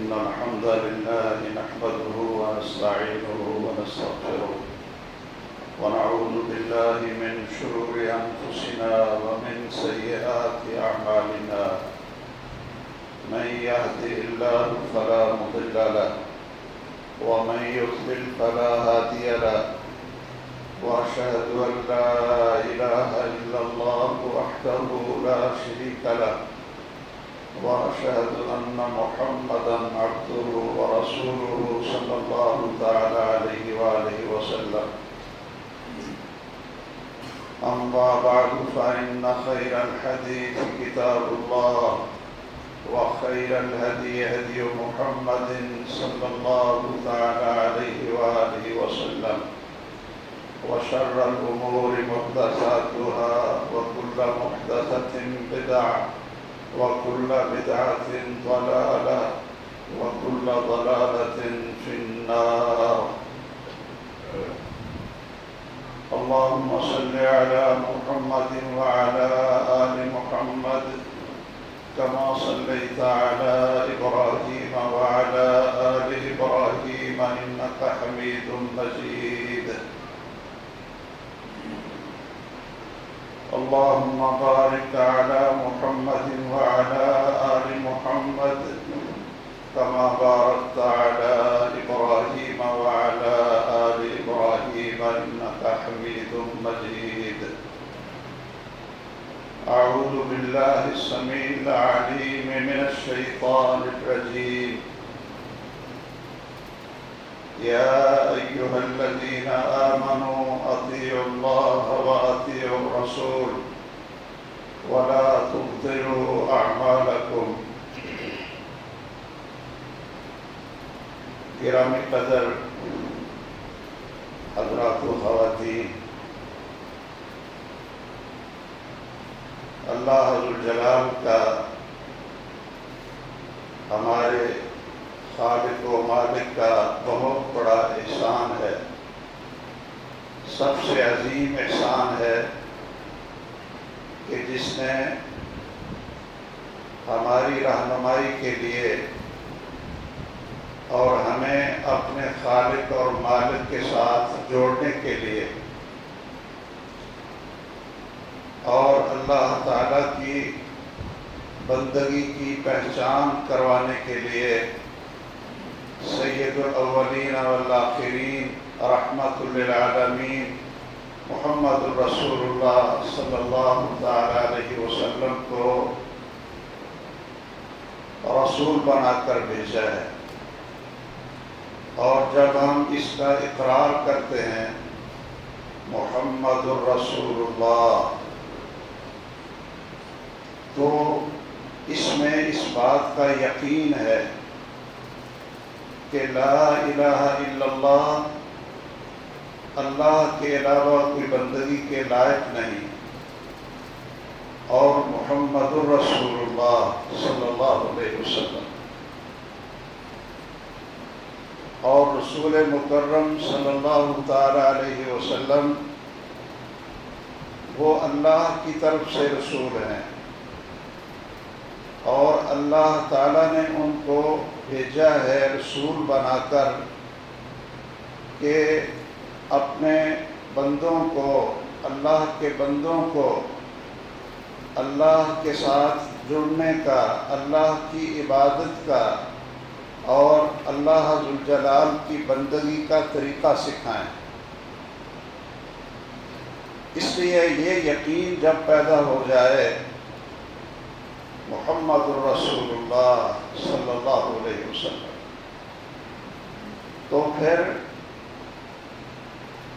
إن الحمد لله نحمده ونستعينه ونستغفره ونعوذ بالله من شرور أنفسنا ومن سيئات أعمالنا من يهده الله فلا مضل له ومن يضلل فلا هادي له وأشهد أن لا إله إلا الله وحده لا شريك له وأشهد أن محمدا عبده ورسوله صلى الله تعالى عليه وآله وسلم أما بعد فإن خير الحديث كتاب الله وخير الهدي هدي محمد صلى الله تعالى عليه وآله وسلم وشر الأمور محدثاتها وكل محدثة بدعة وكل بدعة ضلالة وكل ضلالة في النار. اللهم صل على محمد وعلى آل محمد كما صليت على إبراهيم وعلى آل إبراهيم إنك حميد مجيد. اللهم بارك على محمد وعلى آل محمد كما باركت على إبراهيم وعلى آل إبراهيم إنك حميد مجيد. أعوذ بالله السميع العليم من الشيطان الرجيم. يا أيها الذين آمنوا أطيعوا الله وأطيعوا الرسول ولا تبطلوا أعمالكم. گرامی قدر حضرات و خواتین، اللہ ذوالجلال کا ہمارے خالق و مالک کا بہت بڑا احسان ہے، سب سے عظیم احسان ہے کہ جس نے ہماری رہنمائی کے لیے اور ہمیں اپنے خالق اور مالک کے ساتھ جوڑنے کے لیے اور اللہ تعالیٰ کی بندگی کی پہچان کروانے کے لیے سید الاولین والآخرین رحمت للعالمین محمد الرسول اللہ صلی اللہ تعالیٰ علیہ وسلم کو رسول بنا کر بھیجا ہے. اور جب ہم اس کا اقرار کرتے ہیں محمد الرسول اللہ، تو اس میں اس بات کا یقین ہے کہ لا الہ الا اللہ، اللہ کے علاوہ کوئی بندگی کے لائق نہیں، اور محمد الرسول اللہ صلی اللہ علیہ وسلم اور رسول مکرم صلی اللہ تعالی علیہ وسلم وہ اللہ کی طرف سے رسول ہیں، اور اللہ تعالیٰ نے ان کو بھیجا ہے رسول بنا کر کہ اپنے بندوں کو، اللہ کے بندوں کو اللہ کے ساتھ جڑنے کا، اللہ کی عبادت کا اور اللہ ذوالجلال کی بندگی کا طریقہ سکھائیں. اس لیے یہ یقین جب پیدا ہو جائے محمد الرسول اللہ صلی اللہ علیہ وسلم، تو پھر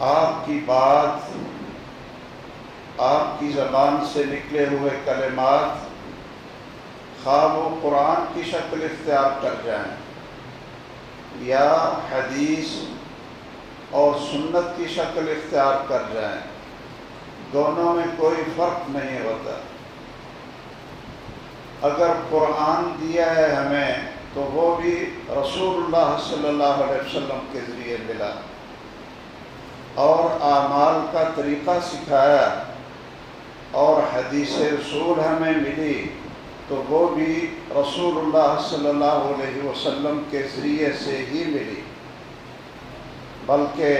آپ کی بات، آپ کی زبان سے نکلے ہوئے کلمات خواہ وہ قرآن کی شکل اختیار کر جائیں یا حدیث اور سنت کی شکل اختیار کر جائیں، دونوں میں کوئی فرق نہیں ہوتا. اگر قرآن دیا ہے ہمیں تو وہ بھی رسول اللہ صلی اللہ علیہ وسلم کے ذریعے ملا، اور اعمال کا طریقہ سکھایا اور حدیث رسول ہمیں ملی، تو وہ بھی رسول اللہ صلی اللہ علیہ وسلم کے ذریعے سے ہی ملی، بلکہ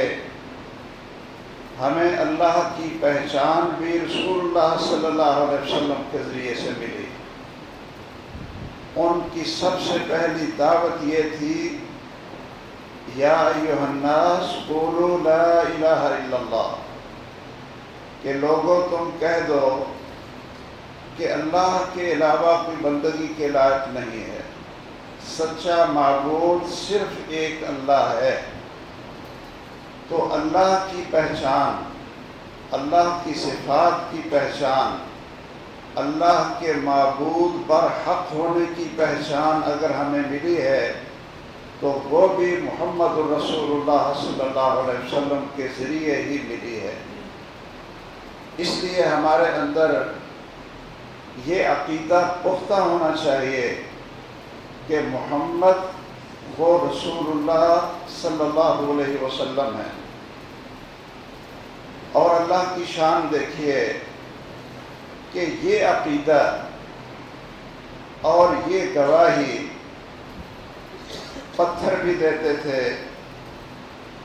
ہمیں اللہ کی پہچان بھی رسول اللہ صلی اللہ علیہ وسلم کے ذریعے سے ملی۔ ان کی سب سے پہلی دعوت یہ تھی، یا ایھا الناس قولوا لا الہ الا اللہ، کہ لوگوں تم کہہ دو کہ اللہ کے علاوہ کوئی بندگی کے لائق نہیں ہے، سچا معبود صرف ایک اللہ ہے۔ تو اللہ کی پہچان، اللہ کی صفات کی پہچان، اللہ کے معبود برحق ہونے کی پہچان اگر ہمیں ملی ہے تو وہ بھی محمد الرسول اللہ صلی اللہ علیہ وسلم کے ذریعے ہی ملی ہے۔ اس لیے ہمارے اندر یہ عقیدہ پختہ ہونا چاہیے کہ محمد وہ رسول اللہ صلی اللہ علیہ وسلم ہے۔ اور اللہ کی شان دیکھیے کہ یہ عقیدہ اور یہ گواہی پتھر بھی دیتے تھے،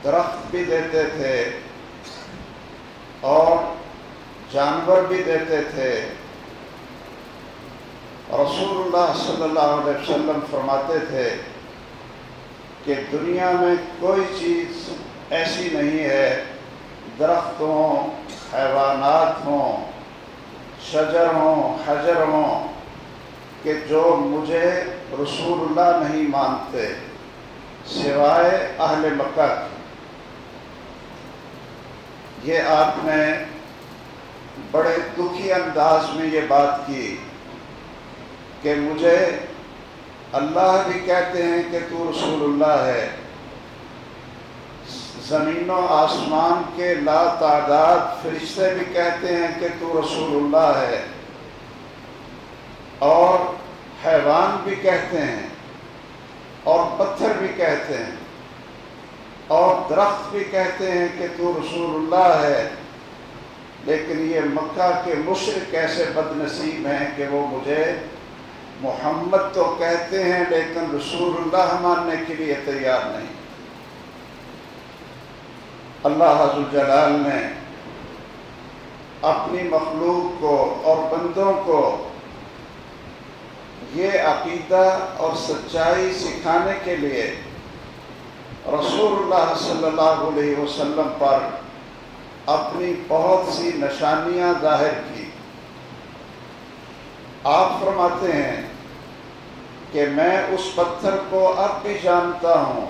درخت بھی دیتے تھے، اور جانور بھی دیتے تھے۔ رسول اللہ صلی اللہ علیہ وسلم فرماتے تھے کہ دنیا میں کوئی چیز ایسی نہیں ہے، درخت ہوں، حیوانات ہوں، شجر ہوں، حجر ہوں، کہ جو مجھے رسول اللہ نہیں مانتے سوائے اہل مکہ کی۔ یہ آپ نے بڑے دکھی انداز میں یہ بات کی کہ مجھے اللہ بھی کہتے ہیں کہ تو رسول اللہ ہے، زمین و آسمان کے لا تعداد فرشتے بھی کہتے ہیں کہ تو رسول اللہ ہے، اور حیوان بھی کہتے ہیں، اور پتھر بھی کہتے ہیں، اور درخت بھی کہتے ہیں کہ تو رسول اللہ ہے، لیکن یہ مکہ کے مشرک ایسے بد نصیب ہیں کہ وہ مجھے محمد تو کہتے ہیں لیکن رسول اللہ ماننے کے لیے تیار نہیں۔ اللہ عز و جلال نے اپنی مخلوق کو اور بندوں کو یہ عقیدہ اور سچائی سکھانے کے لیے رسول اللہ صلی اللہ علیہ وسلم پر اپنی بہت سی نشانیاں ظاہر کی۔ آپ فرماتے ہیں کہ میں اس پتھر کو اب بھی جانتا ہوں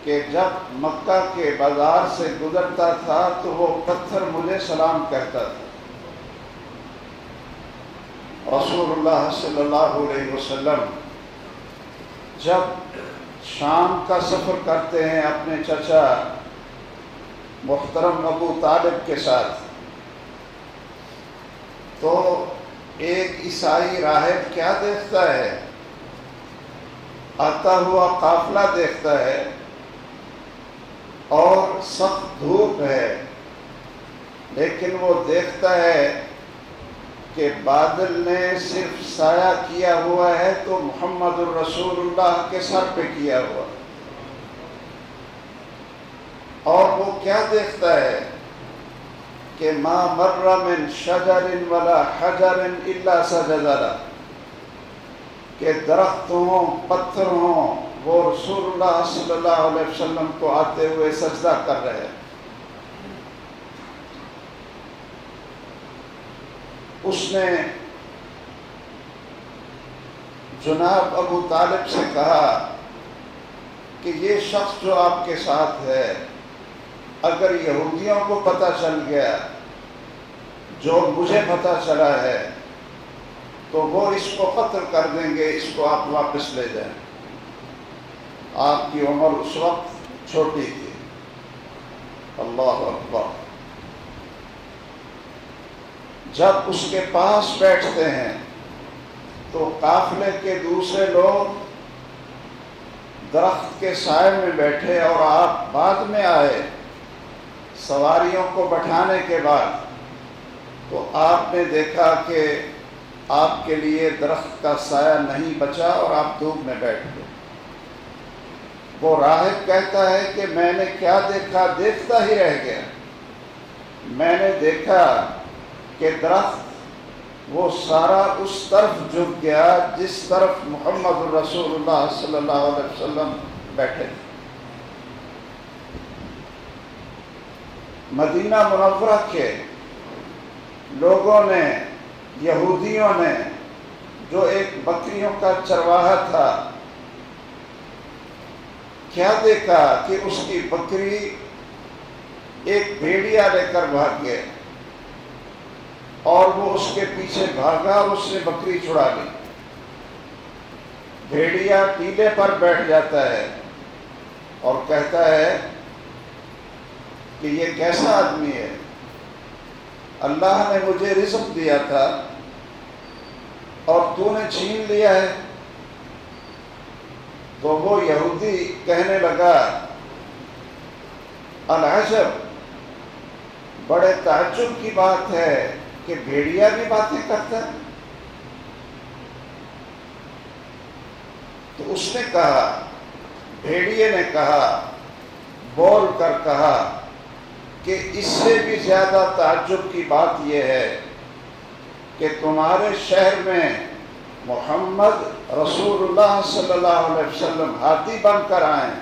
کہ جب مکہ کے بازار سے گزرتا تھا تو وہ پتھر مجھے سلام کہتا تھا۔ رسول اللہ صلی اللہ علیہ وسلم جب شام کا سفر کرتے ہیں اپنے چچا محترم ابو طالب کے ساتھ، تو ایک عیسائی راہب کیا دیکھتا ہے؟ آتا ہوا قافلہ دیکھتا ہے، اور سخت دھوپ ہے، لیکن وہ دیکھتا ہے کہ بادل نے صرف سایہ کیا ہوا ہے تو محمد الرسول اللہ کے سر پہ کیا ہوا، اور وہ کیا دیکھتا ہے کہ ما مر من شجر ولا حجر الا سجد له، کہ درخت ہوں، پتھر ہوں، وہ رسول اللہ صلی اللہ علیہ وسلم کو آتے ہوئے سجدہ کر رہے ہیں۔ اس نے جناب ابو طالب سے کہا کہ یہ شخص جو آپ کے ساتھ ہے، اگر یہودیوں کو پتہ چل گیا جو مجھے پتہ چلا ہے تو وہ اس کو قتل کر دیں گے، اس کو آپ واپس لے جائیں۔ آپ کی عمر اس وقت چھوٹی تھی۔ اللہ اکبر۔ جب اس کے پاس بیٹھتے ہیں تو قافلے کے دوسرے لوگ درخت کے سائے میں بیٹھے، اور آپ بعد میں آئے سواریوں کو بٹھانے کے بعد، تو آپ نے دیکھا کہ آپ کے لیے درخت کا سایہ نہیں بچا اور آپ دھوپ میں بیٹھ گئے۔ وہ راہب کہتا ہے کہ میں نے کیا دیکھا، دیکھتا ہی رہ گیا۔ میں نے دیکھا کہ درخت وہ سارا اس طرف جھک گیا جس طرف محمد رسول اللہ صلی اللہ علیہ وسلم بیٹھے تھے۔ مدینہ منورہ کے لوگوں نے، یہودیوں نے، جو ایک بکریوں کا چرواہا تھا، کیا دیکھا کہ اس کی بکری ایک بھیڑیا لے کر بھاگ گئے اور وہ اس کے پیچھے بھاگا اور اس نے بکری چھڑا لی۔ بھیڑیا ٹیلے پر بیٹھ جاتا ہے اور کہتا ہے کہ یہ کیسا آدمی ہے، اللہ نے مجھے رزق دیا تھا اور تو نے چھین لیا ہے۔ تو وہ یہودی کہنے لگا العجب، بڑے تعجب کی بات ہے کہ بھیڑیا بھی باتیں کرتا ہے۔ تو اس نے کہا، بھیڑیے نے کہا، بول کر کہا کہ اس سے بھی زیادہ تعجب کی بات یہ ہے کہ تمہارے شہر میں محمد رسول اللہ صلی اللہ علیہ وسلم ہاتھی بن کر آئیں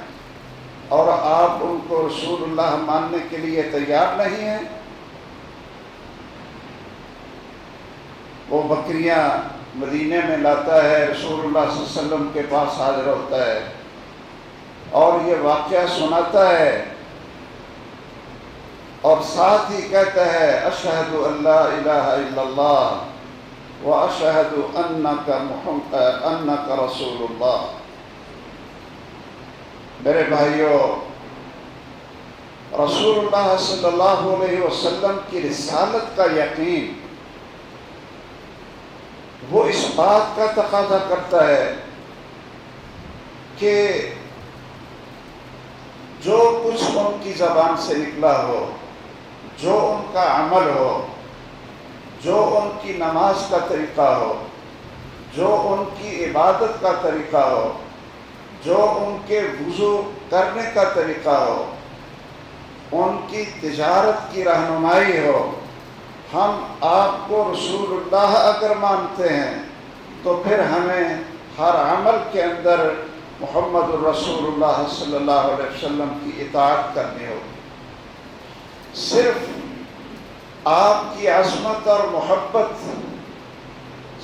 اور آپ ان کو رسول اللہ ماننے کے لیے تیار نہیں ہیں۔ وہ بکریاں مدینے میں لاتا ہے، رسول اللہ صلی اللہ علیہ وسلم کے پاس حاضر ہوتا ہے اور یہ واقعہ سناتا ہے اور ساتھ ہی کہتا ہے اشہد ان لا الہ الا اللہ واشہد انک رسول اللہ۔ میرے بھائیوں، رسول اللہ صلی اللہ علیہ وسلم کی رسالت کا یقین وہ اس بات کا تقاضا کرتا ہے کہ جو کچھ ان کی زبان سے نکلا ہو، جو ان کا عمل ہو، جو ان کی نماز کا طریقہ ہو، جو ان کی عبادت کا طریقہ ہو، جو ان کے وضو کرنے کا طریقہ ہو، ان کی تجارت کی رہنمائی ہو، ہم آپ کو رسول اللہ اگر مانتے ہیں تو پھر ہمیں ہر عمل کے اندر محمد الرسول اللہ صلی اللہ علیہ وسلم کی اطاعت کرنی ہوگی۔ صرف آپ کی عظمت اور محبت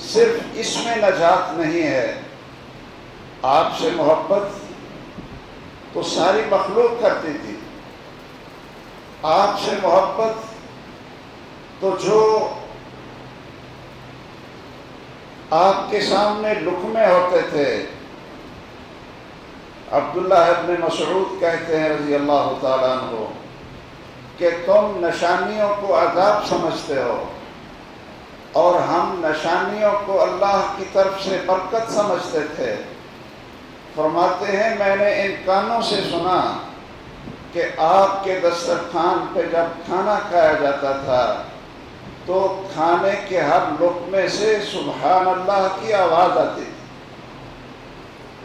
صرف اس میں نجات نہیں ہے، آپ سے محبت تو ساری مخلوق کرتی تھی، آپ سے محبت تو جو آپ کے سامنے لقمے ہوتے تھے۔ عبداللہ ابن مسعود کہتے ہیں رضی اللہ تعالیٰ عنہ کہ تم نشانیوں کو عذاب سمجھتے ہو اور ہم نشانیوں کو اللہ کی طرف سے برکت سمجھتے تھے۔ فرماتے ہیں میں نے ان کانوں سے سنا کہ آپ کے دسترخوان پہ جب کھانا کھایا جاتا تھا تو کھانے کے ہر لقمے سے سبحان اللہ کی آواز آتی تھی۔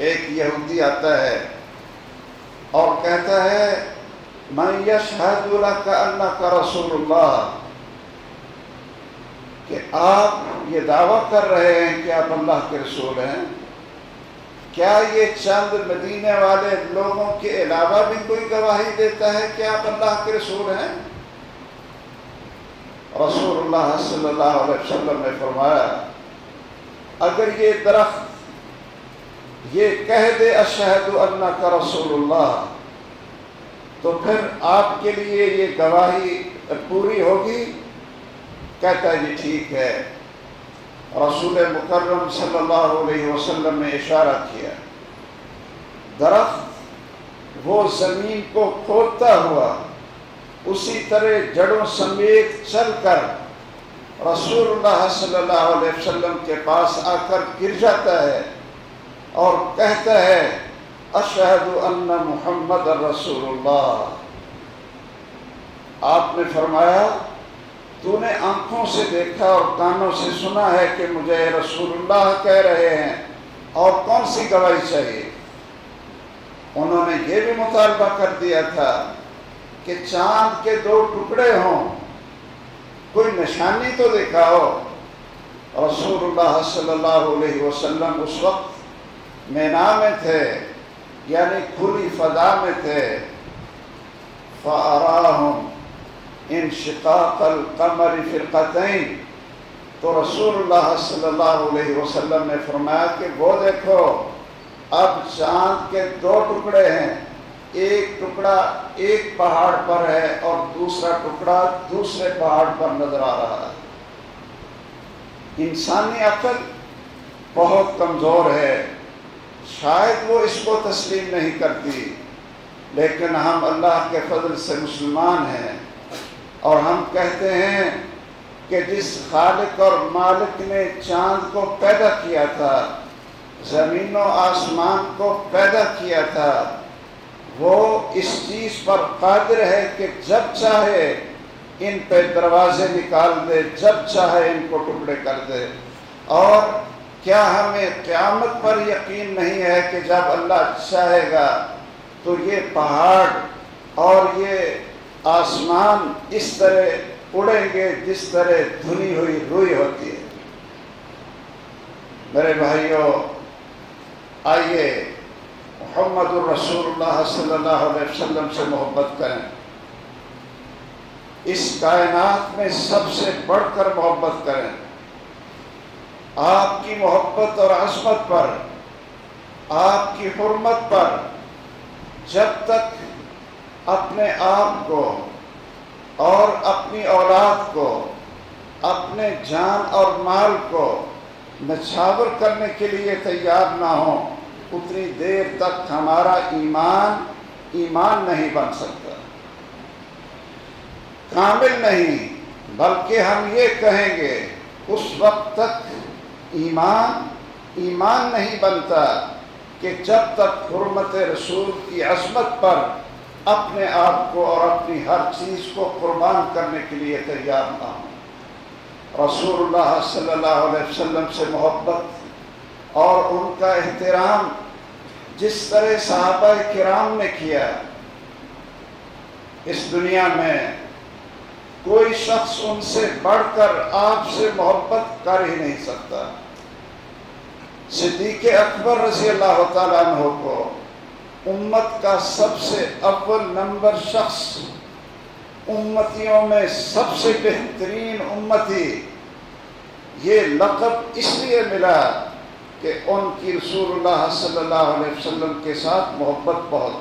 ایک یہودی آتا ہے اور کہتا ہے من یشہد لک انک رسول اللہ، کہ آپ یہ دعویٰ کر رہے ہیں کہ آپ اللہ کے رسول ہیں، کیا یہ چند مدینے والے لوگوں کے علاوہ بھی کوئی گواہی دیتا ہے کہ آپ اللہ کے رسول ہیں؟ رسول اللہ صلی اللہ علیہ وسلم نے فرمایا اگر یہ درخت یہ کہہ دے اشہد انک رسول اللہ تو پھر آپ کے لیے یہ گواہی پوری ہوگی؟ کہتا ہے جی ٹھیک ہے۔ رسول مکرم صلی اللہ علیہ وسلم نے اشارہ کیا، درخت وہ زمین کو کھودتا ہوا اسی طرح جڑوں سمیت چل کر رسول اللہ صلی اللہ علیہ وسلم کے پاس آ کر گر جاتا ہے اور کہتا ہے اشہد ان محمد رسول اللہ۔ آپ نے فرمایا تو نے آنکھوں سے دیکھا اور کانوں سے سنا ہے کہ مجھے رسول اللہ کہہ رہے ہیں، اور کون سی گواہی چاہیے؟ انہوں نے یہ بھی مطالبہ کر دیا تھا کہ چاند کے 2 ٹکڑے ہوں، کوئی نشانی تو دکھاؤ۔ رسول اللہ صلی اللہ علیہ وسلم اس وقت مینا میں تھے، یعنی کھلی فضا میں تھے۔ فَأَرَاهُمْ انشقاق القمر فرقتین، تو رسول اللہ صلی اللہ علیہ وسلم نے فرمایا کہ وہ دیکھو اب چاند کے 2 ٹکڑے ہیں، ایک ٹکڑا ایک پہاڑ پر ہے اور دوسرا ٹکڑا دوسرے پہاڑ پر نظر آ رہا ہے۔ انسانی عقل بہت کمزور ہے، شاید وہ اس کو تسلیم نہیں کرتی، لیکن ہم اللہ کے فضل سے مسلمان ہیں، اور ہم کہتے ہیں کہ جس خالق اور مالک نے چاند کو پیدا کیا تھا، زمین و آسمان کو پیدا کیا تھا، وہ اس چیز پر قادر ہے کہ جب چاہے ان پہ دروازے نکال دے، جب چاہے ان کو ٹکڑے کر دے۔ اور کیا ہمیں قیامت پر یقین نہیں ہے کہ جب اللہ چاہے گا تو یہ پہاڑ اور یہ آسمان اس طرح اڑیں گے جس طرح دھنی ہوئی روئی ہوتی ہے؟ میرے بھائیوں، آئیے محمد الرسول اللہ صلی اللہ علیہ وسلم سے محبت کریں۔ اس کائنات میں سب سے بڑھ کر محبت کریں۔ آپ کی محبت اور عظمت پر، آپ کی حرمت پر جب تک اپنے آپ کو اور اپنی اولاد کو، اپنے جان اور مال کو نچھاور کرنے کے لیے تیار نہ ہوں، اتنی دیر تک ہمارا ایمان نہیں بن سکتا، کامل نہیں۔ بلکہ ہم یہ کہیں گے اس وقت تک ایمان نہیں بنتا کہ جب تک حرمت رسول کی عظمت پر اپنے آپ کو اور اپنی ہر چیز کو قربان کرنے کے لیے تیار نہ ہوں۔ رسول اللہ صلی اللہ علیہ وسلم سے محبت اور ان کا احترام جس طرح صحابہ کرام نے کیا، اس دنیا میں کوئی شخص ان سے بڑھ کر آپ سے محبت کر ہی نہیں سکتا۔ صدیق اکبر رضی اللہ تعالیٰ عنہ کو امت کا سب سے اول نمبر شخص، امتیوں میں سب سے بہترین امتی، یہ لقب اس لیے ملا کہ ان کی رسول اللہ صلی اللہ علیہ وسلم کے ساتھ محبت بہت۔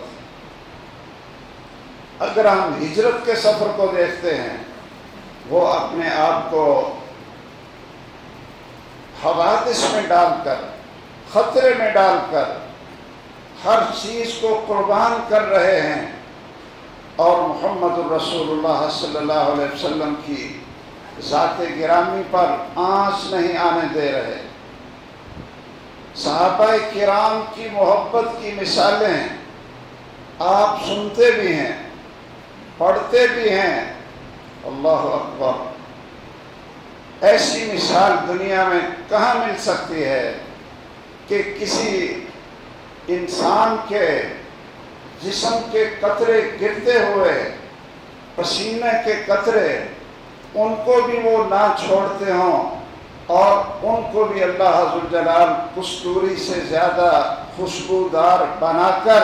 اگر ہم ہجرت کے سفر کو دیکھتے ہیں، وہ اپنے آپ کو حوادث میں ڈال کر، خطرے میں ڈال کر ہر چیز کو قربان کر رہے ہیں، اور محمد الرسول اللہ صلی اللہ علیہ وسلم کی ذات گرامی پر آنچ نہیں آنے دے رہے۔ صحابہ کرام کی محبت کی مثالیں آپ سنتے بھی ہیں، پڑھتے بھی ہیں۔ اللہ اکبر! ایسی مثال دنیا میں کہاں مل سکتی ہے کہ کسی انسان کے جسم کے قطرے گرتے ہوئے، پسینے کے قطرے، ان کو بھی وہ نہ چھوڑتے ہوں، اور ان کو بھی اللہ ذوالجلال کستوری سے زیادہ خوشبودار بنا کر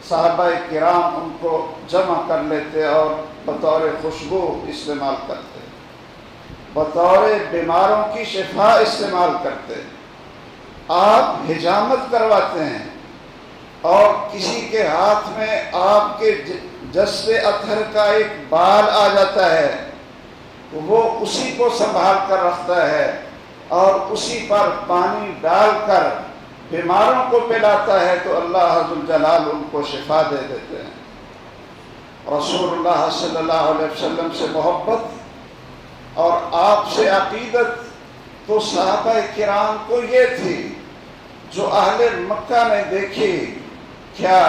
صحابہ کرام ان کو جمع کر لیتے اور بطور خوشبو استعمال کرتے، بطور بیماروں کی شفا استعمال کرتے۔ آپ حجامت کرواتے ہیں اور کسی کے ہاتھ میں آپ کے جسد اطہر کا ایک بال آ جاتا ہے، وہ اسی کو سنبھال کر رکھتا ہے اور اسی پر پانی ڈال کر بیماروں کو پلاتا ہے، تو اللہ ذوالجلال ان کو شفا دے دیتے ہیں۔ رسول اللہ صلی اللہ علیہ وسلم سے محبت اور آپ سے عقیدت تو صحابہ کرام کو یہ تھی جو اہل مکہ نے دیکھی۔ کیا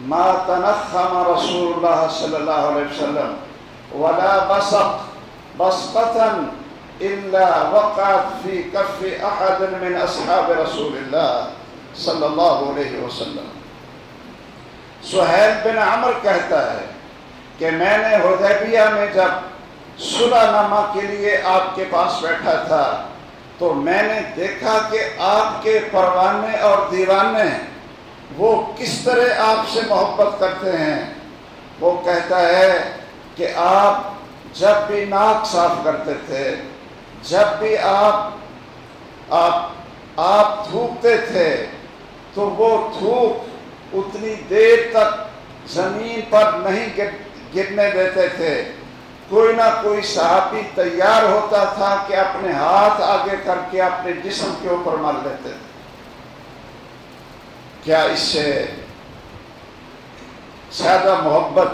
ما تنخم رسول اللہ صلی اللہ علیہ وسلم ولا بصق بسقة إلا وقعت في كف أحد من أصحاب رسول الله صلی اللہ علیہ وسلم۔ سہیل بن عمر کہتا ہے کہ میں نے حدیبیہ میں جب صلح نامہ کے لیے آپ کے پاس بیٹھا تھا تو میں نے دیکھا کہ آپ کے پروانے اور دیوانے وہ کس طرح آپ سے محبت کرتے ہیں۔ وہ کہتا ہے کہ آپ جب بھی ناک صاف کرتے تھے، جب بھی آپ تھوکتے تھے تو وہ تھوک اتنی دیر تک زمین پر نہیں گرنے دیتے تھے۔ کوئی نہ کوئی صحابی تیار ہوتا تھا کہ اپنے ہاتھ آگے کر کے اپنے جسم کے اوپر مل لیتے تھے۔ کیا اس سے زیادہ محبت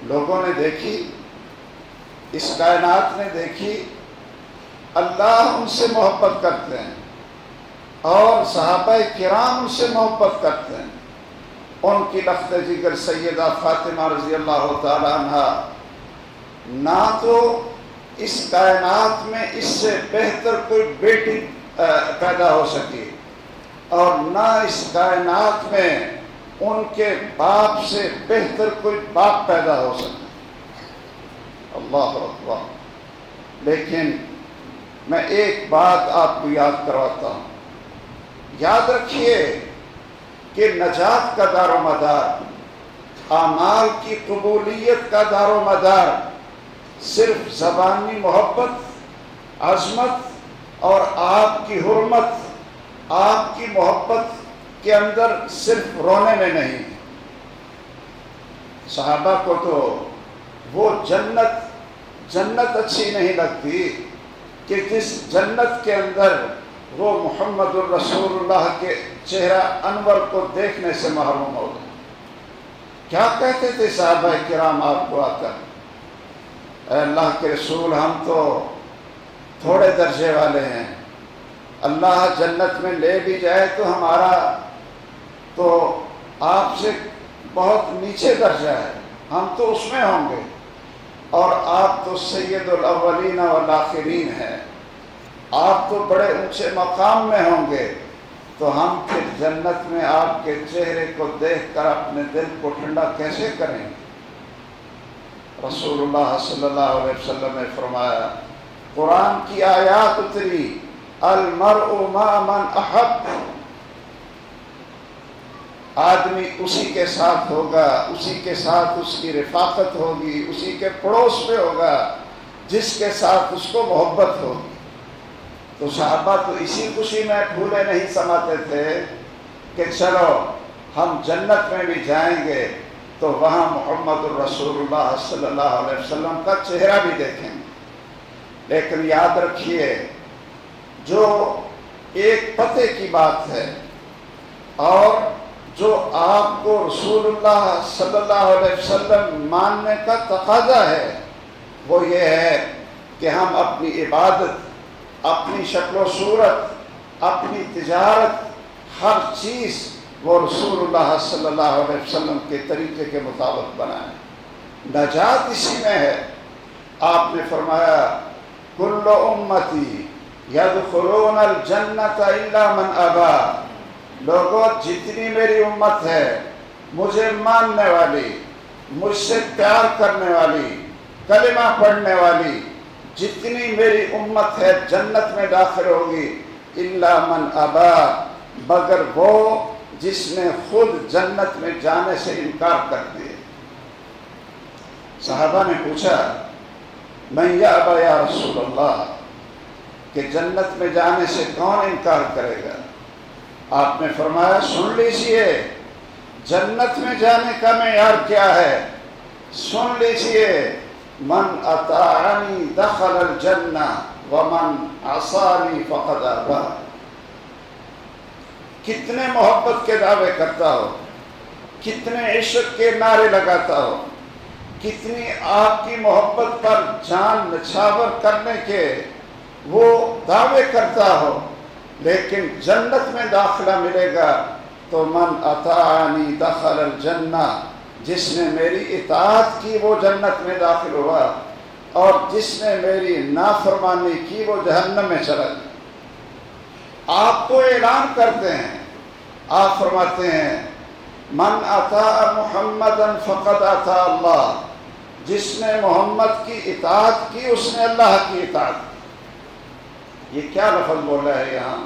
لوگوں نے دیکھی؟ اس کائنات نے دیکھی؟ اللہ ان سے محبت کرتے ہیں اور صحابہ کرام ان سے محبت کرتے ہیں۔ ان کی لخت جگر سیدہ فاطمہ رضی اللہ تعالی عنہ نہ تو اس کائنات میں اس سے بہتر کوئی بیٹی پیدا ہو سکی اور نہ اس کائنات میں ان کے باپ سے بہتر کوئی باپ پیدا ہو سکے۔ اللہ اکبر۔ لیکن میں ایک بات آپ کو یاد کرواتا ہوں، یاد رکھیے کہ نجات کا دار و مدار، اعمال کی قبولیت کا دار و مدار صرف زبانی محبت، عظمت اور آپ کی حرمت، آپ کی محبت کے اندر صرف رونے میں نہیں۔ صحابہ کو تو وہ جنت اچھی نہیں لگتی کہ جس جنت کے اندر وہ محمد الرسول اللہ کے چہرہ انور کو دیکھنے سے محروم ہو گئے۔ کیا کہتے تھے صحابہ کرام آپ کو آ کر؟ اے اللہ کے رسول، ہم تو تھوڑے درجے والے ہیں، اللہ جنت میں لے بھی جائے تو ہمارا تو آپ سے بہت نیچے درجہ ہے، ہم تو اس میں ہوں گے، اور آپ تو سید الاولین والآخرین ہیں، آپ تو بڑے اونچے مقام میں ہوں گے، تو ہم پھر جنت میں آپ کے چہرے کو دیکھ کر اپنے دل کو ٹھنڈا کیسے کریں گے؟ رسول اللہ صلی اللہ علیہ وسلم نے فرمایا، قرآن کی آیات اتری، المرء مع من احب، آدمی اسی کے ساتھ ہوگا، اسی کے ساتھ اس کی رفاقت ہوگی، اسی کے پڑوس میں ہوگا جس کے ساتھ اس کو محبت ہوگی۔ تو صحابہ تو اسی خوشی میں پھولے نہیں سماتے تھے کہ چلو ہم جنت میں بھی جائیں گے تو وہاں محمد الرسول اللہ صلی اللہ علیہ وسلم کا چہرہ بھی دیکھیں گے۔ لیکن یاد رکھیے، جو ایک پتے کی بات ہے اور جو آپ کو رسول اللہ صلی اللہ علیہ وسلم ماننے کا تقاضا ہے، وہ یہ ہے کہ ہم اپنی عبادت، اپنی شکل و صورت، اپنی تجارت، ہر چیز وہ رسول اللہ صلی اللہ علیہ وسلم کے طریقے کے مطابق بنائیں۔ نجات اسی میں ہے۔ آپ نے فرمایا، کل امتی یدخلون الجنت الا من ابا، لوگوں جتنی میری امت ہے، مجھے ماننے والی، مجھ سے پیار کرنے والی، کلمہ پڑھنے والی، جتنی میری امت ہے جنت میں داخل ہوگی، الا من ابا، مگر وہ جس نے خود جنت میں جانے سے انکار کر دیا۔ صحابہ نے پوچھا، من یابا یا رسول اللہ، کہ جنت میں جانے سے کون انکار کرے گا؟ آپ نے فرمایا، سن لیجئے جنت میں جانے کا معیار کیا ہے، سن لیجئے، من اطاعنی دخل الجنہ ومن عصانی فقد ابا۔ کتنے محبت کے دعوے کرتا ہو، کتنے عشق کے نعرے لگاتا ہو، کتنی آپ کی محبت پر جان نچھاور کرنے کے وہ دعوے کرتا ہو، لیکن جنت میں داخلہ ملے گا تو من اطاعنی دخل الجنہ، جس نے میری اطاعت کی وہ جنت میں داخل ہوا۔ اور جس نے میری نافرمانی کی وہ جہنم میں چلا جائے۔ آپ کو اعلان کرتے ہیں، آپ فرماتے ہیں من اطاع محمدا فقد اطاع اللہ، جس نے محمد کی اطاعت کی اس نے اللہ کی اطاعت کی۔ یہ کیا لفظ بولا ہے یہاں؟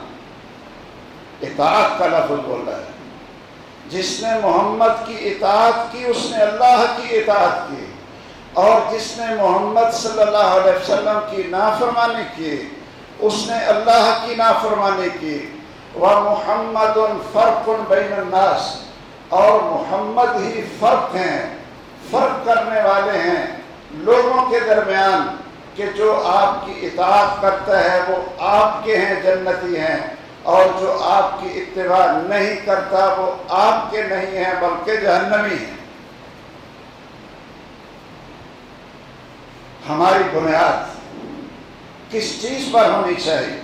اطاعت کا لفظ بولا ہے۔ جس نے محمد کی اطاعت کی اس نے اللہ کی اطاعت کی، اور جس نے محمد صلی اللہ علیہ وسلم کی نافرمانی کی اس نے اللہ کی نافرمانی کی۔ وَمُحَمَّدٌ فَرْقٌ بَيْنَ النَّاسِ، اور محمد ہی فرق ہیں، فرق کرنے والے ہیں لوگوں کے درمیان، کہ جو آپ کی اطاعت کرتا ہے وہ آپ کے ہیں، جنتی ہیں، اور جو آپ کی اتباع نہیں کرتا وہ آپ کے نہیں ہیں بلکہ جہنمی ہیں۔ ہماری بنیاد کس چیز پر ہونی چاہیے؟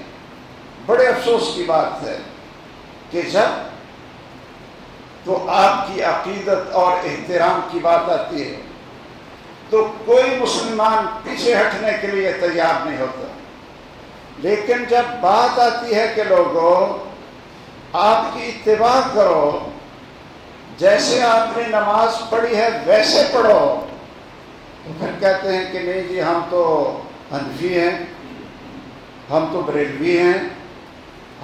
بڑے افسوس کی بات ہے کہ جب تو آپ کی عقیدت اور احترام کی بات آتی ہے تو کوئی مسلمان پیچھے ہٹنے کے لیے تیار نہیں ہوتا، لیکن جب بات آتی ہے کہ لوگوں آپ کی اتباع کرو، جیسے آپ نے نماز پڑھی ہے ویسے پڑھو، تو پھر کہتے ہیں کہ نہیں جی ہم تو حنفی ہیں، ہم تو بریلوی ہیں،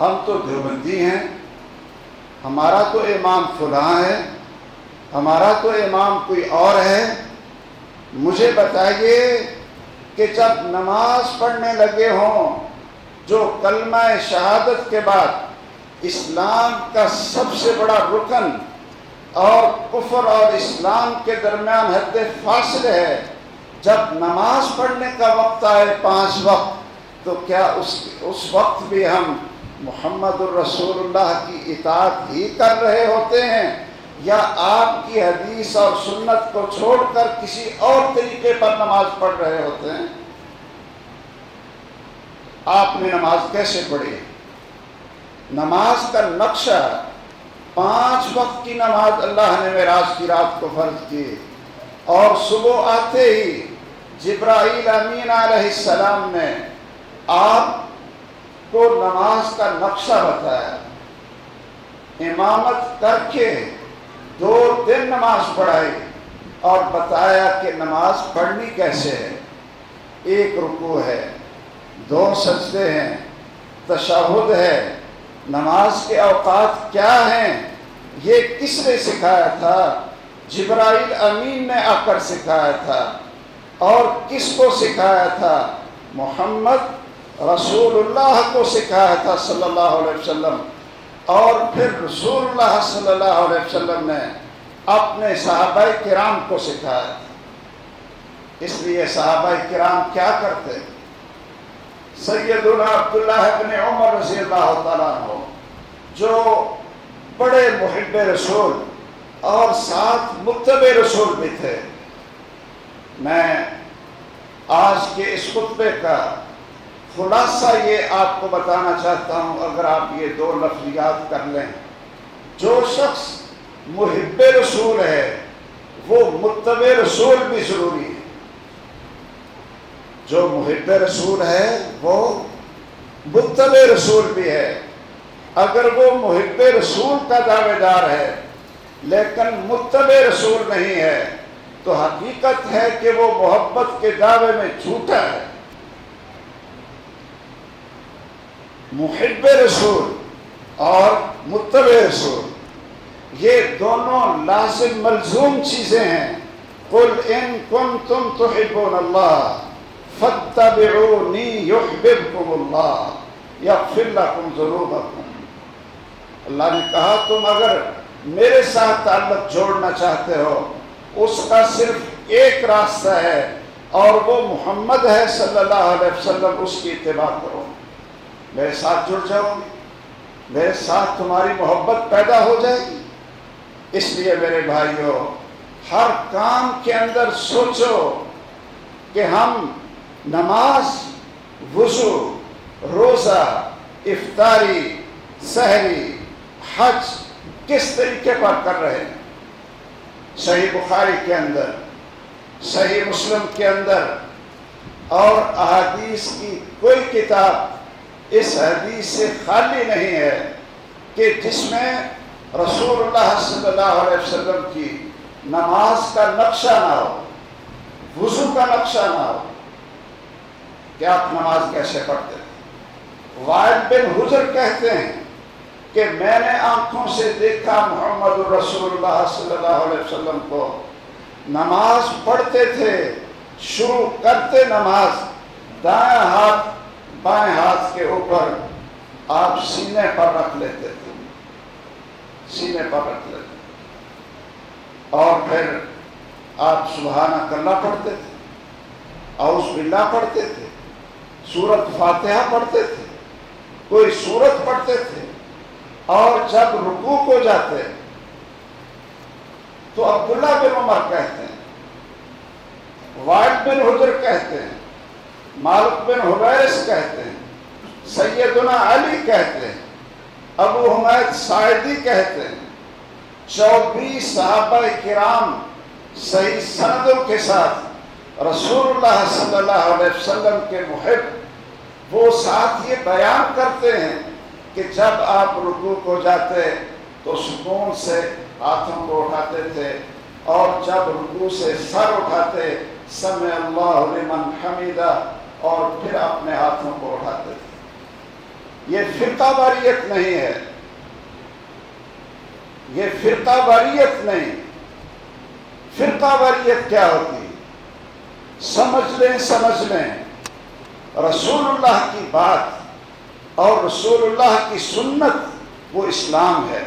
ہم تو دیوبندی ہیں، ہمارا تو امام فلاں ہے، ہمارا تو امام کوئی اور ہے۔ مجھے بتائیے کہ جب نماز پڑھنے لگے ہوں، جو کلمہ شہادت کے بعد اسلام کا سب سے بڑا رکن اور کفر اور اسلام کے درمیان حد فاصل ہے، جب نماز پڑھنے کا وقت آئے 5 وقت، تو کیا اس وقت بھی ہم محمد الرسول اللہ کی اطاعت ہی کر رہے ہوتے ہیں، یا آپ کی حدیث اور سنت کو چھوڑ کر کسی اور طریقے پر نماز پڑھ رہے ہوتے ہیں؟ آپ نے نماز کیسے پڑھی؟ نماز کا نقشہ 5 وقت کی نماز اللہ نے معراج کی رات کو فرض کی، اور صبح آتے ہی جبرائیل امین علیہ السلام نے آپ کو نماز کا نقشہ بتایا، امامت کر کے 2 دن نماز پڑھائی اور بتایا کہ نماز پڑھنی کیسے ہے۔ 1 رکوع ہے، 2 سجدے ہیں، تشہد ہے، نماز کے اوقات کیا ہیں، یہ کس نے سکھایا تھا؟ جبرائیل امین نے آ کر سکھایا تھا۔ اور کس کو سکھایا تھا؟ محمد رسول اللہ کو سکھایا تھا صلی اللہ علیہ وسلم۔ اور پھر رسول اللہ صلی اللہ علیہ وسلم نے اپنے صحابہ کرام کو سکھایا تھا۔ اس لیے صحابہ کرام کیا کرتے؟ سیدنا عبداللہ ابن عمر رضی اللہ تعالیٰ عنہ، جو بڑے محب رسول اور ساتھ متبع رسول بھی تھے، میں آج کے اس خطبے کا خلاصہ یہ آپ کو بتانا چاہتا ہوں، اگر آپ یہ 2 لفظ یاد کر لیں، جو شخص محب رسول ہے وہ متبع رسول بھی ضروری ہے۔ جو محب رسول ہے وہ متبع رسول بھی ہے۔ اگر وہ محب رسول کا دعوے دار ہے لیکن متبع رسول نہیں ہے تو حقیقت ہے کہ وہ محبت کے دعوے میں جھوٹا ہے۔ محب رسول اور متبع رسول یہ دونوں لازم ملزوم چیزیں ہیں۔ قل ان کنتم تحبون اللہ فاتبعونی یحببکم اللہ یغفر لکم ذنوبکم۔ اللہ نے کہا تم اگر میرے ساتھ تعلق جوڑنا چاہتے ہو اس کا صرف ایک راستہ ہے اور وہ محمد ہے صلی اللہ علیہ وسلم، اس کی اتباع کرو، میرے ساتھ جڑ جاؤ گے، میرے ساتھ تمہاری محبت پیدا ہو جائے گی۔ اس لیے میرے بھائیوں، ہر کام کے اندر سوچو کہ ہم نماز، وضو، روزہ، افطاری، سحری، حج کس طریقے پر کر رہے ہیں۔ صحیح بخاری کے اندر، صحیح مسلم کے اندر اور احادیث کی کوئی کتاب اس حدیث سے خالی نہیں ہے کہ جس میں رسول اللہ صلی اللہ علیہ وسلم کی نماز کا نقشہ نہ ہو، وضو کا نقشہ نہ ہو کہ آپ نماز کیسے پڑھتے تھے۔ وائل بن حجر کہتے ہیں کہ میں نے آنکھوں سے دیکھا محمد رسول اللہ صلی اللہ علیہ وسلم کو نماز پڑھتے تھے، شروع کرتے نماز دائیں ہاتھ بائیں ہاتھ کے اوپر آپ سینے پر رکھ لیتے تھے، سینے پر رکھ لیتے تھے، اور پھر آپ سبحانک اللہ پڑھتے تھے، اعوذ باللہ پڑھتے تھے، سورۃ فاتحہ پڑھتے تھے، کوئی سورت پڑھتے تھے، اور جب رکوع کو جاتے تو عبداللہ بن عمر کہتے ہیں، وائل بن حجر کہتے ہیں، مالک بن حویرث کہتے ہیں، سیدنا علی کہتے ہیں، ابو حمید ساعدی کہتے ہیں، 24 صحابہ کرام صحیح سندوں کے ساتھ رسول اللہ صلی اللہ علیہ وسلم کے محب وہ ساتھ یہ بیان کرتے ہیں کہ جب آپ رکوع کو جاتے تو سکون سے ہاتھوں کو اٹھاتے تھے، اور جب رکوع سے سر اٹھاتے سمع اللہ لمن حمیدہ، اور پھر اپنے ہاتھوں کو اٹھاتے تھے۔ یہ فرقہ واریت نہیں ہے، یہ فرقہ واریت نہیں۔ فرقہ واریت کیا ہوتی؟ سمجھ لیں رسول اللہ کی بات اور رسول اللہ کی سنت وہ اسلام ہے،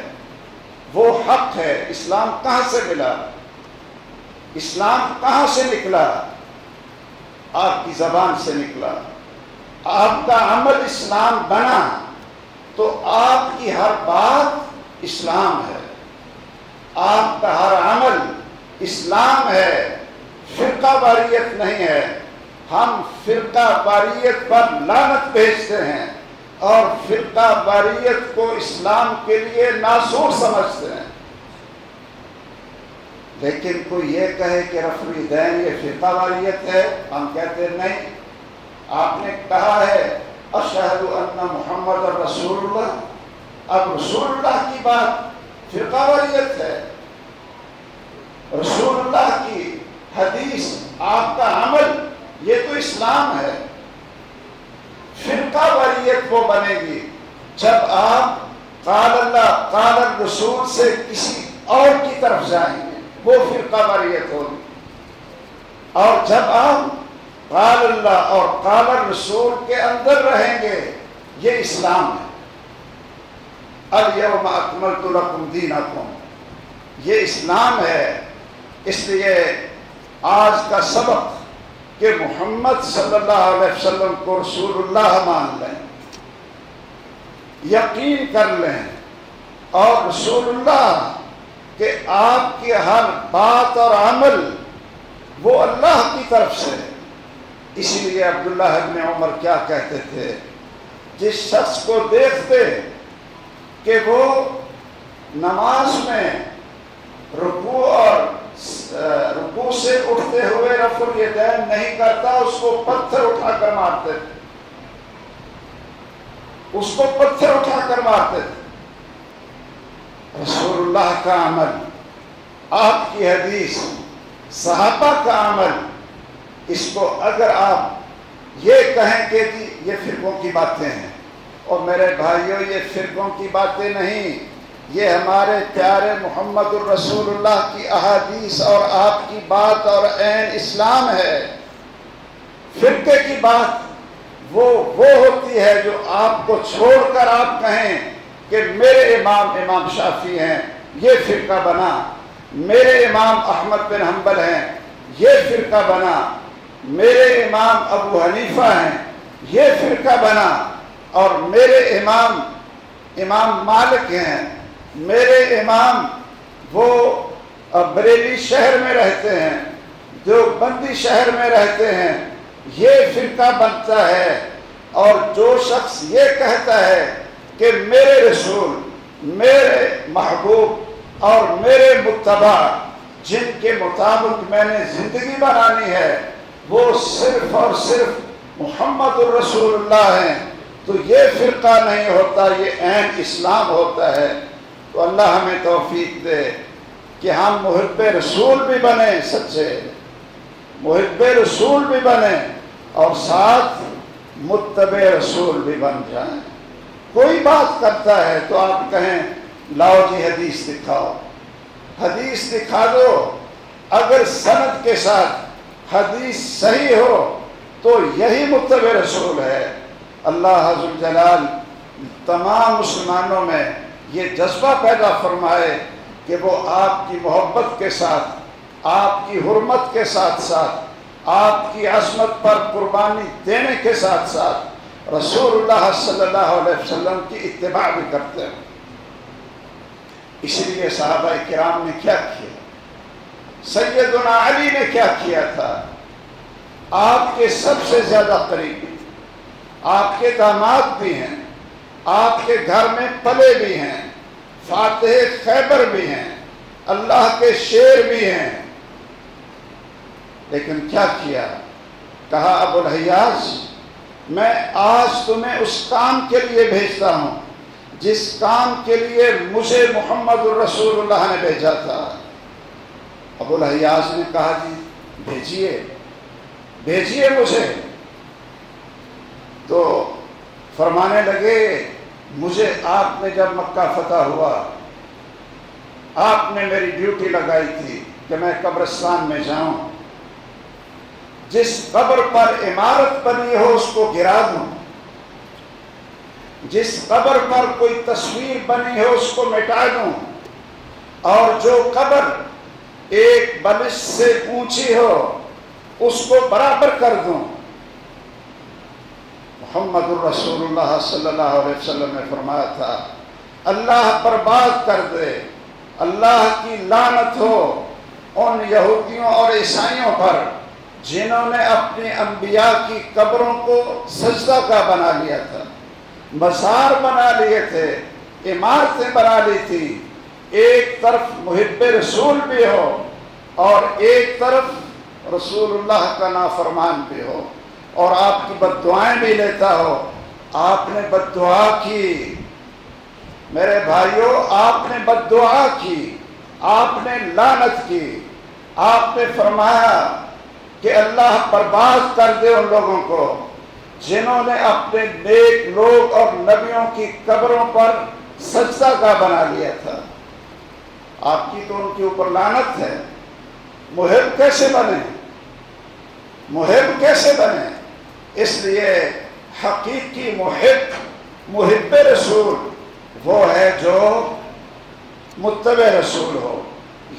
وہ حق ہے۔ اسلام کہاں سے ملا؟ اسلام کہاں سے نکلا؟ آپ کی زبان سے نکلا۔ آپ کا عمل اسلام بنا تو آپ کی ہر بات اسلام ہے، آپ کا ہر عمل اسلام ہے، فرقہ واریت نہیں ہے۔ ہم فرقہ واریت پر لعنت بھیجتے ہیں اور فرقہ واریت کو اسلام کے لیے ناسور سمجھتے ہیں۔ لیکن کوئی یہ کہے کہ رفع الیدین یہ فرقہ واریت ہے، ہم کہتے ہیں نہیں۔ آپ نے کہا ہے اشہد ان محمد رسول اللہ، اب رسول اللہ کی بات فرقہ واریت ہے؟ رسول اللہ کی حدیث، آپ کا عمل، یہ تو اسلام ہے۔ فرقہ واریت وہ بنے گی جب آپ قال اللہ قال الرسول سے کسی اور کی طرف جائیں گے، وہ فرقہ واریت ہوگی۔ اور جب آپ قال اللہ اور قال الرسول کے اندر رہیں گے، یہ اسلام ہے۔ الیوم اکملت لکم دینکم، یہ اسلام ہے۔ اس لیے آج کا سبق کہ محمد صلی اللہ علیہ وسلم کو رسول اللہ مان لیں، یقین کر لیں، اور رسول اللہ کہ آپ کی ہر بات اور عمل وہ اللہ کی طرف سے۔ اسی لیے عبداللہ ابن عمر کیا کہتے تھے؟ جس شخص کو دیکھتے کہ وہ نماز میں رکوع سے اٹھتے ہوئے رفع الیدین نہیں کرتا، اس کو پتھر اٹھا کر مارتے تھے، اس کو پتھر اٹھا کر مارتے تھے۔ رسول اللہ کا عمل، آپ کی حدیث، صحابہ کا عمل، اس کو اگر آپ یہ کہیں کہ یہ فرقوں کی باتیں ہیں، اور میرے بھائیوں یہ فرقوں کی باتیں نہیں، یہ ہمارے پیارے محمد الرسول اللہ کی احادیث اور آپ کی بات اور عین اسلام ہے۔ فرقے کی بات وہ ہوتی ہے جو آپ کو چھوڑ کر آپ کہیں کہ میرے امام شافعی ہیں، یہ فرقہ بنا، میرے امام احمد بن حنبل ہیں، یہ فرقہ بنا، میرے امام ابو حنیفہ ہیں، یہ فرقہ بنا، اور میرے امام مالک ہیں، میرے امام وہ بریلی شہر میں رہتے ہیں، دیوبندی شہر میں رہتے ہیں، یہ فرقہ بنتا ہے۔ اور جو شخص یہ کہتا ہے کہ میرے رسول، میرے محبوب اور میرے متبع جن کے مطابق میں نے زندگی بنانی ہے، وہ صرف اور صرف محمد الرسول اللہ ہیں تو یہ فرقہ نہیں ہوتا، یہ عین اسلام ہوتا ہے۔ تو اللہ ہمیں توفیق دے کہ ہم محب رسول بھی بنیں، سچے محب رسول بھی بنیں اور ساتھ متبع رسول بھی بن جائیں۔ کوئی بات کرتا ہے تو آپ کہیں لاؤ جی حدیث دکھاؤ، حدیث دکھا دو، اگر سند کے ساتھ حدیث صحیح ہو تو یہی متبع رسول ہے۔ اللہ عز و جلال تمام مسلمانوں میں یہ جذبہ پیدا فرمائے کہ وہ آپ کی محبت کے ساتھ، آپ کی حرمت کے ساتھ ساتھ، آپ کی عظمت پر قربانی دینے کے ساتھ ساتھ رسول اللہ صلی اللہ علیہ وسلم کی اتباع بھی کرتے ہیں۔ اسی لیے صحابہ کرام نے کیا کیا، سیدنا علی نے کیا کیا تھا، آپ کے سب سے زیادہ قریبی، آپ کے داماد بھی ہیں، آپ کے گھر میں پلے بھی ہیں، فاتح خیبر بھی ہیں، اللہ کے شیر بھی ہیں، لیکن کیا کیا؟ کہا ابو الحیاس میں آج تمہیں اس کام کے لیے بھیجتا ہوں جس کام کے لیے مجھے محمد الرسول اللہ نے بھیجا تھا۔ ابو الحیاس نے کہا جی بھیجیے بھیجیے مجھے۔ تو فرمانے لگے مجھے آپ نے جب مکہ فتح ہوا آپ نے میری ڈیوٹی لگائی تھی کہ میں قبرستان میں جاؤں، جس قبر پر عمارت بنی ہو اس کو گرا دوں، جس قبر پر کوئی تصویر بنی ہو اس کو مٹا دوں، اور جو قبر ایک بلش سے اونچی ہو اس کو برابر کر دوں۔ محمد الرسول اللہ صلی اللہ علیہ وسلم نے فرمایا تھا اللہ برباد کر دے، اللہ کی لعنت ہو ان یہودیوں اور عیسائیوں پر جنہوں نے اپنی انبیاء کی قبروں کو سجدہ گاہ بنا لیا تھا، مزار بنا لیے تھے، عمارتیں بنا لی تھی۔ ایک طرف محب رسول بھی ہو اور ایک طرف رسول اللہ کا نافرمان بھی ہو، اور آپ کی بد دعائیں بھی لیتا ہو۔ آپ نے بد دعا کی میرے بھائیوں، آپ نے بد دعا کی، آپ نے لعنت کی، آپ نے فرمایا کہ اللہ برباد کر دے ان لوگوں کو جنہوں نے اپنے نیک لوگ اور نبیوں کی قبروں پر سجدہ گاہ بنا لیا تھا۔ آپ کی تو ان کے اوپر لعنت ہے۔ محب کیسے بنے؟ محب کیسے بنے؟ اس لیے حقیقی محب رسول وہ ہے جو متبع رسول ہو۔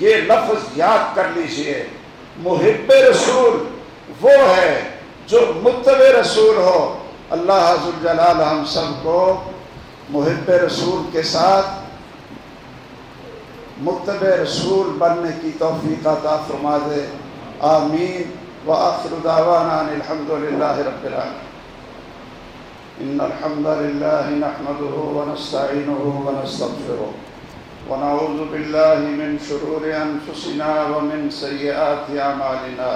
یہ لفظ یاد کر لیجئے، محب رسول وہ ہے جو متبع رسول ہو۔ اللہ عز و جلال ہم سب کو محب رسول کے ساتھ متبع رسول بننے کی توفیق عطا فرما دے، آمین۔ وآخر دعوانا ان الحمد للہ رب العالمین۔ ان الحمد للہ نحمده ونستعینه ونستغفره ونعوذ باللہ من شرور انفسنا ومن سیئات اعمالنا،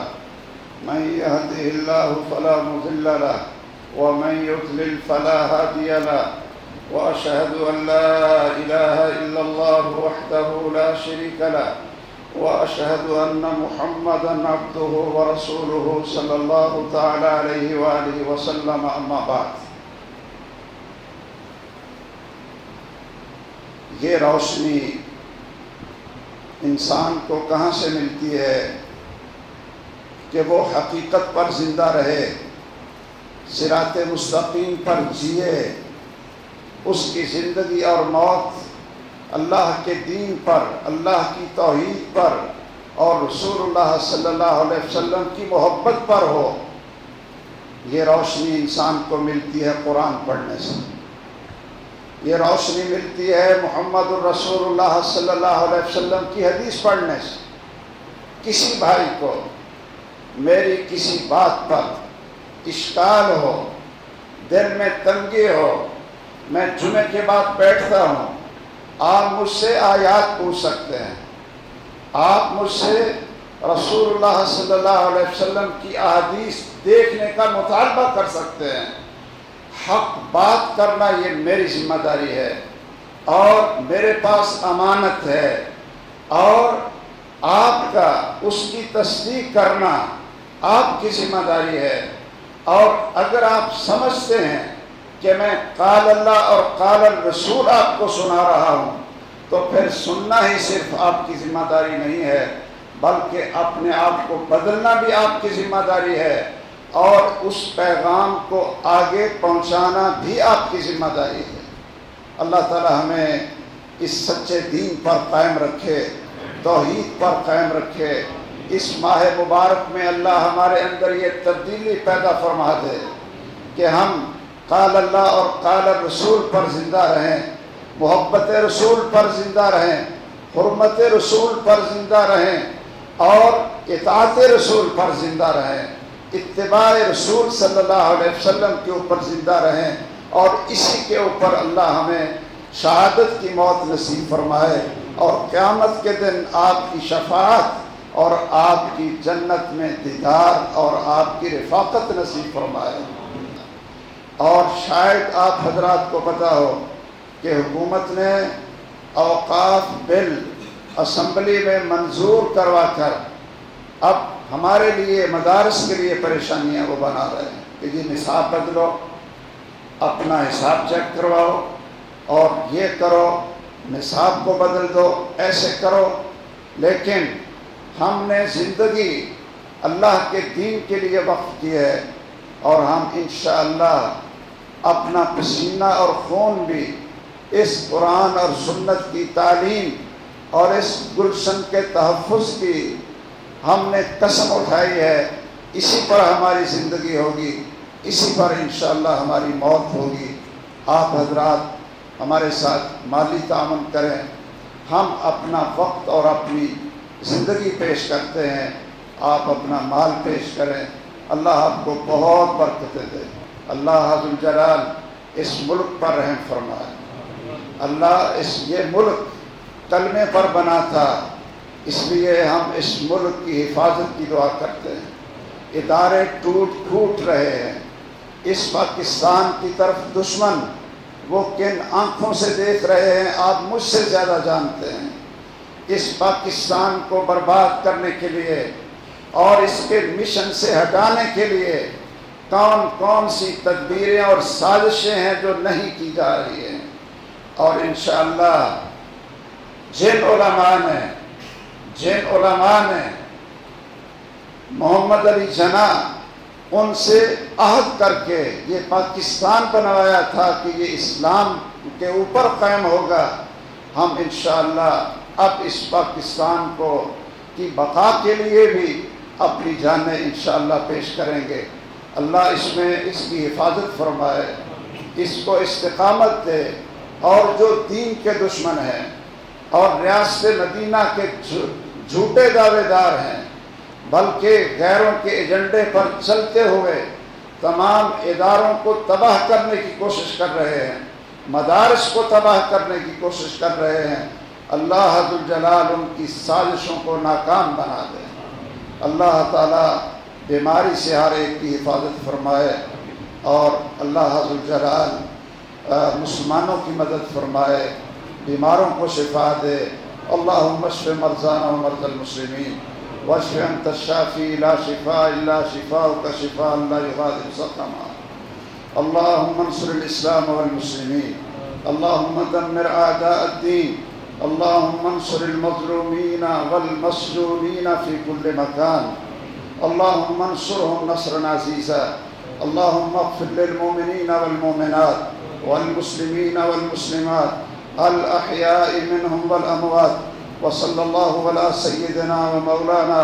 من يهده الله فلا مضل له ومن يضلل فلا هادي له، وأشهد أن لا إله إلا الله وحده لا شريك له، وأشهد أن محمدا عبده ورسوله صلى الله تعالى عليه وآله وسلم، أما بعد۔ یہ روشنی انسان کو کہاں سے ملتی ہے کہ وہ حقیقت پر زندہ رہے، صراط مستقیم پر جیے، اس کی زندگی اور موت اللہ کے دین پر، اللہ کی توحید پر اور رسول اللہ صلی اللہ علیہ وسلم کی محبت پر ہو۔ یہ روشنی انسان کو ملتی ہے قرآن پڑھنے سے، یہ روشنی ملتی ہے محمد الرسول اللہ صلی اللہ علیہ وسلم کی حدیث پڑھنے سے۔ کسی بھائی کو میری کسی بات پر اشکال ہو، دل میں تنگی ہو، میں جمعے کے بعد بیٹھتا ہوں، آپ مجھ سے آیات پوچھ سکتے ہیں، آپ مجھ سے رسول اللہ صلی اللہ علیہ وسلم کی احادیث دیکھنے کا مطالبہ کر سکتے ہیں۔ حق بات کرنا یہ میری ذمہ داری ہے اور میرے پاس امانت ہے، اور آپ کا اس کی تصدیق کرنا آپ کی ذمہ داری ہے۔ اور اگر آپ سمجھتے ہیں کہ میں قال اللہ اور قال الرسول آپ کو سنا رہا ہوں، تو پھر سننا ہی صرف آپ کی ذمہ داری نہیں ہے، بلکہ اپنے آپ کو بدلنا بھی آپ کی ذمہ داری ہے، اور اس پیغام کو آگے پہنچانا بھی آپ کی ذمہ داری ہے۔ اللہ تعالی ہمیں اس سچے دین پر قائم رکھے، توحید پر قائم رکھے۔ اس ماہ مبارک میں اللہ ہمارے اندر یہ تبدیلی پیدا فرما دے کہ ہم قال اللہ اور قال الرسول پر زندہ رہیں، محبت رسول پر زندہ رہیں، حرمت رسول پر زندہ رہیں، اور اطاعت رسول پر زندہ رہیں، اتباع رسول صلی اللہ علیہ وسلم کے اوپر زندہ رہیں، اور اسی کے اوپر اللہ ہمیں شہادت کی موت نصیب فرمائے، اور قیامت کے دن آپ کی شفاعت اور آپ کی جنت میں دیدار اور آپ کی رفاقت نصیب فرمائے۔ اور شاید آپ حضرات کو پتہ ہو کہ حکومت نے اوقاف بل اسمبلی میں منظور کروا کر اب ہمارے لیے مدارس کے لیے پریشانیاں وہ بنا رہے ہیں کہ یہ نصاب بدلو، اپنا حساب چیک کرواؤ، اور یہ کرو، نصاب کو بدل دو، ایسے کرو۔ لیکن ہم نے زندگی اللہ کے دین کے لیے وقف کی ہے، اور ہم انشاءاللہ اپنا پسینہ اور خون بھی اس قرآن اور سنت کی تعلیم اور اس گلشن کے تحفظ کی ہم نے قسم اٹھائی ہے۔ اسی پر ہماری زندگی ہوگی، اسی پر انشاءاللہ ہماری موت ہوگی۔ آپ حضرات ہمارے ساتھ مالی تعاون کریں، ہم اپنا وقت اور اپنی زندگی پیش کرتے ہیں، آپ اپنا مال پیش کریں۔ اللہ آپ کو بہت برکتیں دے۔ اللہ ذو الجلال اس ملک پر رحم فرمائے۔ اللہ یہ ملک کلمے پر بنا تھا، اس لیے ہم اس ملک کی حفاظت کی دعا کرتے ہیں۔ ادارے ٹوٹ پھوٹ رہے ہیں، اس پاکستان کی طرف دشمن وہ کن آنکھوں سے دیکھ رہے ہیں آپ مجھ سے زیادہ جانتے ہیں۔ اس پاکستان کو برباد کرنے کے لیے اور اس کے مشن سے ہٹانے کے لیے کون کون سی تدبیریں اور سازشیں ہیں جو نہیں کی جا رہی ہیں، اور انشاءاللہ جن علماء نے محمد علی جناح ان سے عہد کر کے یہ پاکستان بنوایا تھا کہ یہ اسلام کے اوپر قائم ہوگا، ہم انشاءاللہ اب اس پاکستان کو کی بقا کے لیے بھی اپنی جانیں انشاءاللہ پیش کریں گے۔ اللہ اس کی حفاظت فرمائے، اس کو استقامت دے، اور جو دین کے دشمن ہیں اور ریاست مدینہ کے جھوٹے دعوے دار ہیں، بلکہ غیروں کے ایجنڈے پر چلتے ہوئے تمام اداروں کو تباہ کرنے کی کوشش کر رہے ہیں، مدارس کو تباہ کرنے کی کوشش کر رہے ہیں، اللہ ذو الجلال ان کی سازشوں کو ناکام بنا دے۔ اللہ تعالیٰ بیماری سے ہر ایک کی حفاظت فرمائے، اور اللہ ذو الجلال مسلمانوں کی مدد فرمائے، بیماروں کو شفا دے۔ اللہم اشف مرضانا و مرضی المسلمین واشف انت الشافی لا شفاء الا شفاؤک شفاء لا یغادر سقما۔ اللہم انصر الاسلام والمسلمین، اللہم دمر اعداء الدین، اللہم انصر المظلومین والمسجونین فی کل مکان، اللہم انصرهم نصرا عزیزا، اللہم اغفر للمؤمنین والمؤمنات والمسلمین والمسلمات الاحیاء منهم والاموات، وصلی اللہ علی سیدنا و مولانا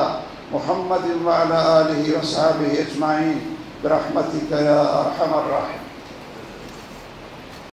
محمد وعلی آلہ وصحبہ اجمعین برحمتک یا ارحم الراحمین۔